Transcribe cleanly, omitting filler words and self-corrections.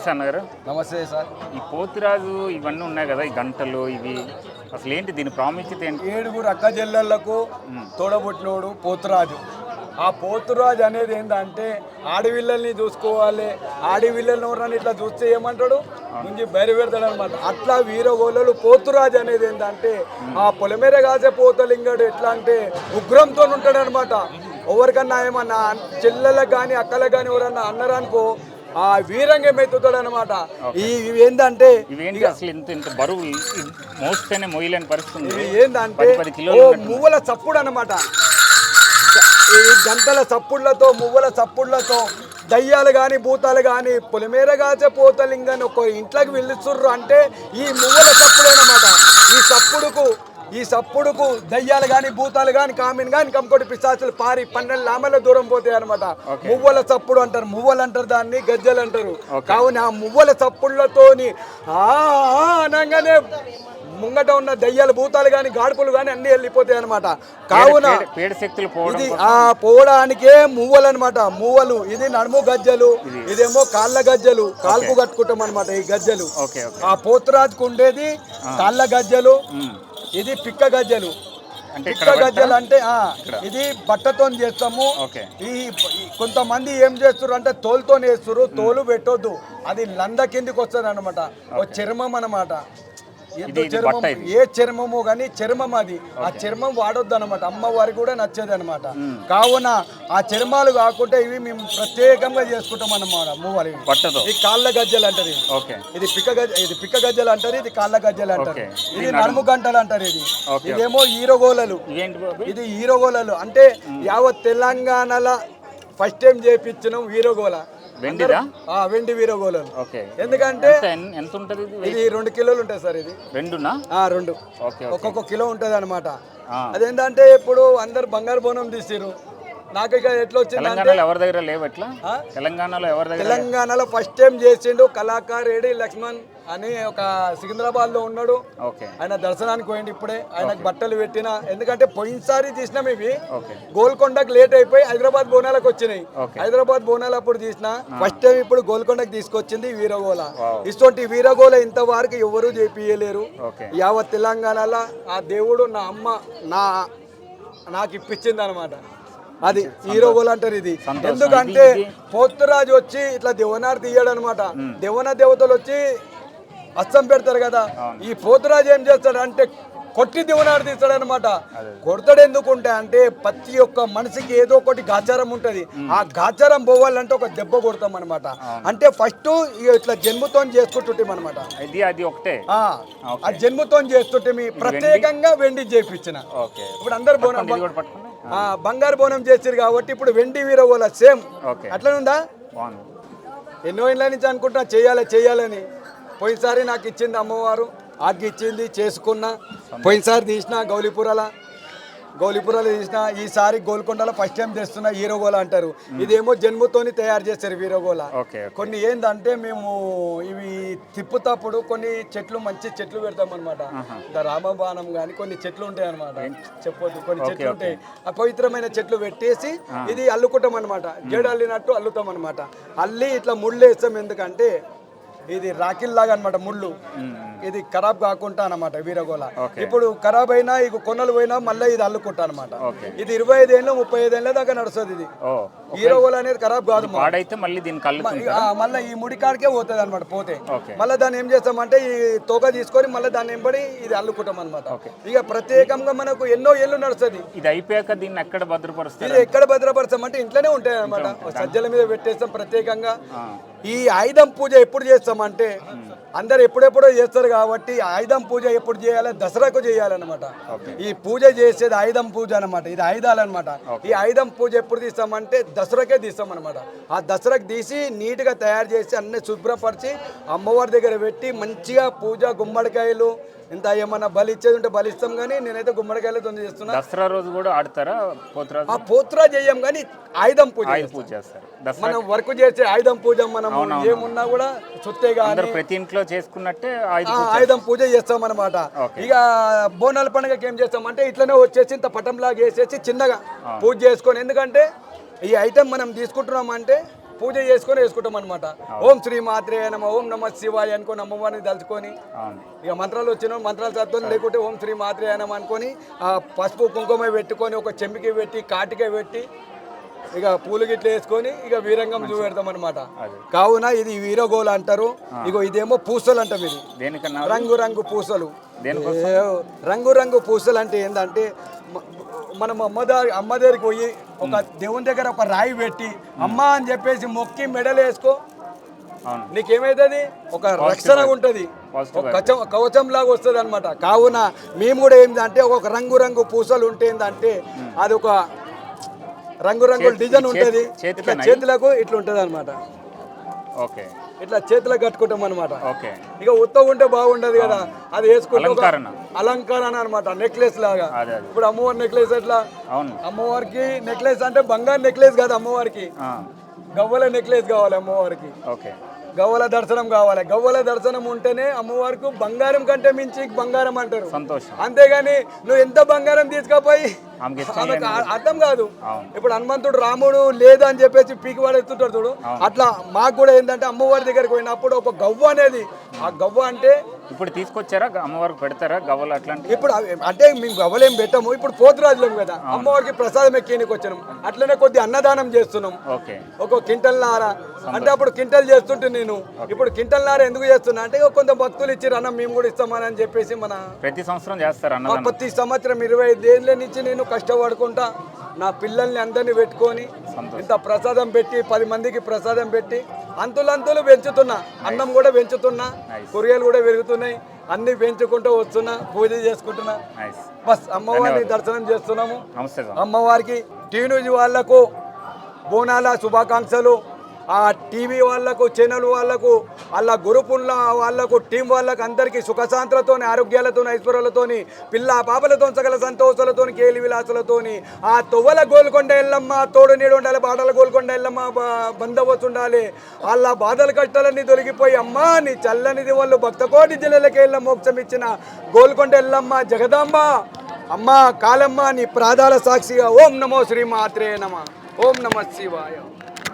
అన్నారు. నమస్తే సార్. ఈ పోతురాజు ఇవన్నీ ఉన్నాయి కదా, ఈ గంటలు ఇవి అసలు ఏంటి, దీని ప్రాముఖ్యత ఏంటి? 7 అక్క చెల్లెళ్లకు తోడబుట్టినోడు పోతురాజు. ఆ పోతురాజు అనేది ఏంటంటే ఆడవిల్లల్ని చూసుకోవాలి, ఆడవిల్లల్ని ఎవరన్నా ఇట్లా చూస్తే ఏమంటాడు నుంచి బయలు పెడతాడు అనమాట. అట్లా వీరగోళ్ళు పోతురాజు అనేది ఏంటంటే ఆ పొలమేర కాసే పోతలింగాడు ఎట్లా అంటే ఉగ్రంతో ఉంటాడు అనమాట. ఎవరికన్నా ఏమన్నా చెల్లెలకు కానీ అక్కలకు కానీ ఎవరన్నా అన్నారనుకో ఆ వీరంగా మెత్తుతాడు అనమాట. ఇవి ఏంటంటే అసలు ఇంత బరువు మోస్తేనే మొయ్యలేని పరిస్థితి. ఇవి ఏంటంటే మువ్వల చప్పుడు అనమాట. ఈ గంటల చప్పుళ్లతో మువ్వల చప్పుళ్లతో దయ్యాలు కానీ భూతాలు కానీ పొలిమేర కాచే పోతలింగని ఒక ఇంట్లోకి వెళ్ళిస్తుర్రు అంటే ఈ మువ్వల చప్పుడు అనమాట. ఈ సప్పుడుకు దయ్యాలు కానీ భూతాలు కానీ కామిన్ కానీ కంకొడి పిశాచులు పారి 12 లామల దూరం పోతాయి అనమాట. మువ్వల చప్పుడు అంటారు, మువ్వలు అంటారు, దాన్ని గజ్జలు అంటారు. కావున ఆ మువ్వల చప్పుళ్లతోని అనగానే ముంగట ఉన్న దయ్యాలు భూతాలు కానీ గాడుపులు కానీ అన్ని వెళ్ళిపోతాయి అనమాట. కావున ఇది పోవడానికే మువ్వలు అనమాట. మువ్వలు ఇది నడుము గజ్జలు, ఇదేమో కాళ్ళ గజ్జలు, కాలుకు కట్టుకుంటాం అనమాట. ఈ గజ్జలు ఆ పోతురాజుకు ఉండేది కాళ్ళ గజ్జలు, ఇది పిక్క గజ్జలు. పిక్క గజ్జలు అంటే ఇది బట్టతో చేస్తాము. ఈ కొంతమంది ఏం చేస్తారు అంటే తోలుతో వేస్తారు. తోలు పెట్టొద్దు, అది లంద కిందికి వస్తుంది అనమాట. ఓ చర్మం అనమాట. ఏ చర్మము కానీ చర్మం అది. ఆ చర్మం వాడొద్దు అనమాట. అమ్మవారికి కూడా నచ్చేది అనమాట. కావున ఆ చర్మాలు కాకుండా ఇవి మేము ప్రత్యేకంగా చేసుకుంటాం అన్నమాట. మూవలు ఈ కాళ్ళ గజ్జలు అంటారు. ఇది పిక్క గజ్జలు అంటారు, ఇది కాళ్ళ గజ్జలు అంటారు, ఇది నడుము గంటలు అంటారు. ఇదేమో హీరోగోలలు. ఇది హీరోగోలలు అంటే యావత్ తెలంగాణలో ఫస్ట్ టైం చేయించినాం హీరోగోల, వెండి వీరగోళం. ఎందుకంటే ఇది 2 కిలోలు ఉంటాయి సార్. ఇది 2 ఒక్కొక్క కిలో ఉంటది అనమాట. అదేంటంటే ఇప్పుడు అందరు బంగారు బోనం తీసిరు. నాకు ఇక ఎట్లా వచ్చింది తెలంగాణలో ఫస్ట్ టైం చేసిండు కళాకారు ఏడి లక్ష్మణ్ అని ఒక సికింద్రాబాద్ లో ఉన్నాడు. ఆయన దర్శనానికి పోయిండు. ఇప్పుడే ఆయనకు బట్టలు పెట్టిన, ఎందుకంటే పోయినసారి తీసినాం ఇవి గోల్కొండకు లేట్ అయిపోయి హైదరాబాద్ బోనాలకు వచ్చినాయి. హైదరాబాద్ బోనాలు అప్పుడు తీసిన ఫస్ట్ టైం ఇప్పుడు గోల్కొండకు తీసుకొచ్చింది వీరగోల. ఇటువంటి వీరగోల ఇంతవరకు ఎవరు చేపియలేరు యావత్ తెలంగాణలో. ఆ దేవుడు నా అమ్మ నాకు ఇప్పించింది అనమాట. అది హీరోగోలు అంటారు. ఇది ఎందుకంటే పోతురాజు వచ్చి ఇట్లా దివనారు తీయడు అనమాట. దివన దేవతలు వచ్చి అస్తం పెడతారు కదా. ఈ పోతురాజు ఏం చేస్తాడు అంటే కొట్టి దివనారు తీస్తాడు అనమాట. కొడతాడు ఎందుకుంటే అంటే ప్రతి ఒక్క మనిషికి ఏదో ఒకటి గాచారం ఉంటది. ఆ గాచారం పోవాలంటే ఒక దెబ్బ కొడతాం అనమాట. అంటే ఫస్ట్ ఇట్లా జన్మతో చేసుకుంటుంటాం అనమాట. ఆ జన్మతో చేస్తుంటే ప్రత్యేకంగా వెండి చేయించిన. ఇప్పుడు అందరు బంగారు బోనం చేసారు కాబట్టి ఇప్పుడు వెండి వీరగోల సేమ్ అట్లనే ఉందా. ఎన్నో ఇళ్ళ నుంచి అనుకుంటా చేయాలని. పోయినసారి నాకు ఇచ్చింది అమ్మవారు, ఆగ్గి ఇచ్చింది, చేసుకున్నా. పోయినసారి తీసిన గౌలిపురాలో తీసిన. ఈసారి గోల్కొండలో ఫస్ట్ టైం చేస్తున్నా హీరోగోల అంటారు. ఇదేమో జన్మతోని తయారు చేస్తారు వీరగోల. కొన్ని ఏంటంటే మేము ఇవి తిప్పుతప్పుడు కొన్ని చెట్లు మంచి చెట్లు పెడతాం అనమాట. రామబాణం కానీ కొన్ని చెట్లు ఉంటాయి అనమాట. చెప్పొద్దు, కొన్ని చెట్లు ఉంటాయి. ఆ పవిత్రమైన చెట్లు పెట్టేసి ఇది అల్లుకుంటాం అనమాట. జడ అల్లినట్టు అల్లుతాం అనమాట. అల్లి ఇట్లా ముళ్ళు వేస్తాం. ఎందుకంటే ఇది రాకిల్ లాగా అనమాట ముళ్ళు. ఇది ఖరాబ్ కాకుండా అనమాట వీరగోల. ఇప్పుడు ఖరాబ్ అయినా ఇక కొనలు పోయినా మళ్ళీ ఇది అల్లుకుంటా అనమాట. ఇది 25 ఏళ్ళు 35 ఏళ్ళ దాకా నడుస్తుంది. ఇది హీరోగోల అనేది ఖరాబ్ కాదు. మళ్ళీ ఈ ముడికాడికే పోతుంది అనమాట. పోతే మళ్ళీ దాన్ని ఏం చేస్తామంటే ఈ తోక తీసుకొని మళ్ళీ దాన్ని ఎంబడి ఇది అల్లుకుంటాం అనమాట. ఇక ప్రత్యేకంగా మనకు ఎన్నో ఏళ్ళు నడుస్తుంది. ఇది అయిపోయాక దీన్ని ఎక్కడ భద్రపరుస్తాం? ఇది ఎక్కడ భద్రపరుస్తామంటే ఇంట్లోనే ఉంటాయి అనమాట. సజ్జల మీద పెట్టేస్తాం ప్రత్యేకంగా. ఈ ఆయుధం పూజ ఎప్పుడు చేస్తామంటే అందరు ఎప్పుడెప్పుడో చేస్తారు కాబట్టి ఆయుధం పూజ ఎప్పుడు చేయాలి? దసరాకు చేయాలన్నమాట. ఈ పూజ చేసేది ఆయుధం పూజ అనమాట. ఇది ఆయుధాలు అనమాట. ఈ ఆయుధం పూజ ఎప్పుడు తీస్తామంటే దసరాకే తీస్తాం అనమాట. ఆ దసరాకు తీసి నీట్గా తయారు చేసి అన్ని శుభ్రపరిచి అమ్మవారి దగ్గర పెట్టి మంచిగా పూజ గుమ్మడికాయలు ఇంత ఏమన్నా బలి ఇచ్చేది ఉంటే బలి ఇస్తాం. కానీ నేనైతే గుమ్మడికాయలతో చేస్తున్నా. దసరా రోజు కూడా ఆడతారా పోతురాజు? ఆ పోతురాజు చేయం కానీ ఆయుధం పూజ చేస్తారు. మనం వర్క్ చేసే ఆయుధం పూజ మనం ఏమున్నా కూడా చుట్టే కానీ ప్రతి ఇంట్లో చేసుకున్నట్టే ఆయుధం పూజ చేస్తాం అనమాట. ఇక బోనాల పండుగకి ఏం చేస్తామంటే ఇట్లనే వచ్చేసి ఇంత పటంలాగా వేసేసి చిన్నగా పూజ చేసుకొని. ఎందుకంటే ఈ ఐటెం మనం తీసుకుంటున్నామంటే పూజ చేసుకొని వేసుకుంటాం అనమాట. ఓం శ్రీ మాత్రే నమ, ఓం నమ శివాయ అనుకొని అమ్మవారిని తలుచుకొని అవును. ఇక మంత్రాలు వచ్చిన మంత్రాలు చదువుకొని, లేకుంటే ఓం శ్రీ మాత్రే నమ అనుకొని ఆ పసుపు కుంకుమ పెట్టుకొని ఒక చెంబికి పెట్టి కాటిక పెట్టి ఇక పూలు గిట్ల వేసుకొని ఇక వీరంగం చూపెడతాం అనమాట. కావున ఇది వీరగోళ అంటారు. ఇగో ఇదేమో పూసలు అంటాం. ఇది దేనికన్నా రంగు రంగు పూసలు. రంగు రంగు పూసలు అంటే ఏంటంటే మనం అమ్మ దగ్గరికి పోయి ఒక దేవుని దగ్గర ఒక రాయి పెట్టి అమ్మ అని చెప్పేసి మొక్కి మెడలు వేసుకో, నీకేమైతుంది ఒక రక్షణ ఉంటుంది, కవచం లాగా వస్తుంది అనమాట. కావున మేము కూడా ఏంటంటే ఒక రంగు రంగు పూసలు ఉంటే ఏంటంటే అది ఒక రంగురంగుల డిజైన్ ఉంటుంది, చేతులకు ఇట్లా ఉంటుంది అనమాట. ఇట్లా చేతులకు కట్టుకుంటాం అనమాట. ఇక ఉత్తగా ఉంటే బాగుండదు కదా, అది వేసుకుంటే అలంకరణ అనమాట, నెక్లెస్ లాగా. ఇప్పుడు అమ్మవారి నెక్లెస్ ఎట్లా, అమ్మవారికి నెక్లెస్ అంటే బంగారు నెక్లెస్ కాదు, అమ్మవారికి గవ్వల నెక్లెస్ కావాలి. అమ్మవారికి గవ్వల దర్శనం కావాలి. గవ్వల దర్శనం ఉంటేనే అమ్మవారికి బంగారం కంటే మించి బంగారం అంటారు. అంతేగాని నువ్వు ఎంత బంగారం తీసుకపోయి అర్థం కాదు. ఇప్పుడు హనుమంతుడు రాముడు లేదు అని చెప్పేసి పీకి పడేస్తుంటాడు చూడు, అట్లా మాకు కూడా ఏంటంటే అమ్మవారి దగ్గరికి పోయినప్పుడు ఒక గవ్వ అనేది, ఆ గవ్వ అంటే ఇప్పుడు తీసుకొచ్చారా అమ్మవారికి పెడతారా గవ్వలు అట్లాంటి? ఇప్పుడు అంటే మేము గవ్వలేం పెట్టాము, ఇప్పుడు పోతురాజులం కదా, అమ్మవారికి ప్రసాదం ఎక్కేనికి వచ్చినాం. అట్లనే కొద్ది అన్నదానం చేస్తున్నాం, ఒక క్వింటల్ నార. అంటే అప్పుడు క్వింటల్ చేస్తుంటే నేను ఇప్పుడు క్వింటల్ నార ఎందుకు చేస్తున్నా అంటే కొంత భక్తులు ఇచ్చారు అన్న మేము కూడా ఇస్తామని అని చెప్పేసి మన ప్రతి సంవత్సరం చేస్తారు. ప్రతి సంవత్సరం 25 ఏళ్ళ నుంచి నేను కష్టపడుకుంటా నా పిల్లల్ని అందరినీ పెట్టుకొని ఇంత ప్రసాదం పెట్టి 10 మందికి ప్రసాదం పెట్టి అంతులంతులు పెంచుతున్నా, అన్నం కూడా పెంచుతున్నా, కూరగాయలు కూడా పెరుగుతున్నాయి, అన్ని పెంచుకుంటూ వస్తున్నా, పూజ చేసుకుంటున్నా. బస్ అమ్మవారిని దర్శనం చేస్తున్నాము. అమ్మవారికి టీవీ న్యూస్ వాళ్లకు బోనాల శుభాకాంక్షలు. ఆ టీవీ వాళ్ళకు, ఛానల్ వాళ్ళకు, అలా గ్రూపుల వాళ్ళకు, టీం వాళ్ళకు అందరికీ సుఖశాంతులతో, ఆరోగ్యాలతో, ఐశ్వర్యాలతో, పిల్ల పాపలతో, సకల సంతోషాలతో, కేలి విలాసాలతో ఆ తొవ్వల గోల్కొండ ఎల్లమ్మ తోడు నీడు ఉండాలి, బాటల గోల్కొండ ఎల్లమ్మ బందోబస్తు ఉండాలి. వాళ్ళ బాధలు కష్టాలన్నీ తొలగిపోయి అమ్మ నీ చల్లనిది వాళ్ళు భక్తకోటి జిల్లలకి ఎల్ల మోక్షం ఇచ్చిన గోల్కొండ ఎల్లమ్మ జగదాంబ అమ్మ కాలమ్మ నీ ప్రాదాల సాక్షిగా ఓం నమో శ్రీ మాత్రే నమ, ఓం నమ శివాయ.